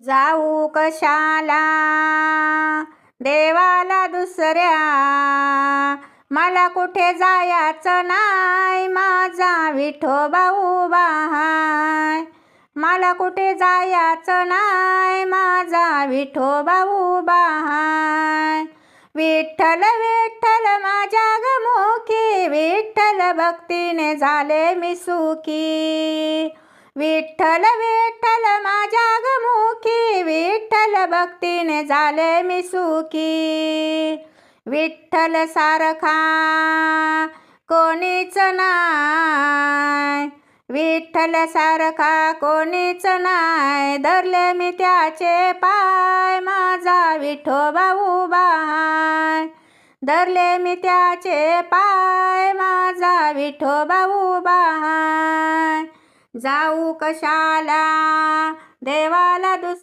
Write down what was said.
जाऊ कशाला देवाला दुसऱ्या, मला कुठे जायचं नाही, माझा विठोबा उभा हाय. मला कुठे जायचं नाही, माझा विठोबा उभा हाय. विठ्ठल विठ्ठल माझ्या गमुखी, विठ्ठल भक्तीने झाले मी सुखी. विठ्ठल विठ्ठल माझ्या गमुखी, विठ्ठल भक्तीने झाले मी सुखी. विठ्ठल सारखा कोणीच नाय, विठ्ठल सारखा कोणीच नाय. धरले मी त्याचे पाय, माझा विठोबा उभा हाय. धरले मी त्याचे पाय, माझा विठोबा उभा हाय. जाऊ कशाला देवाला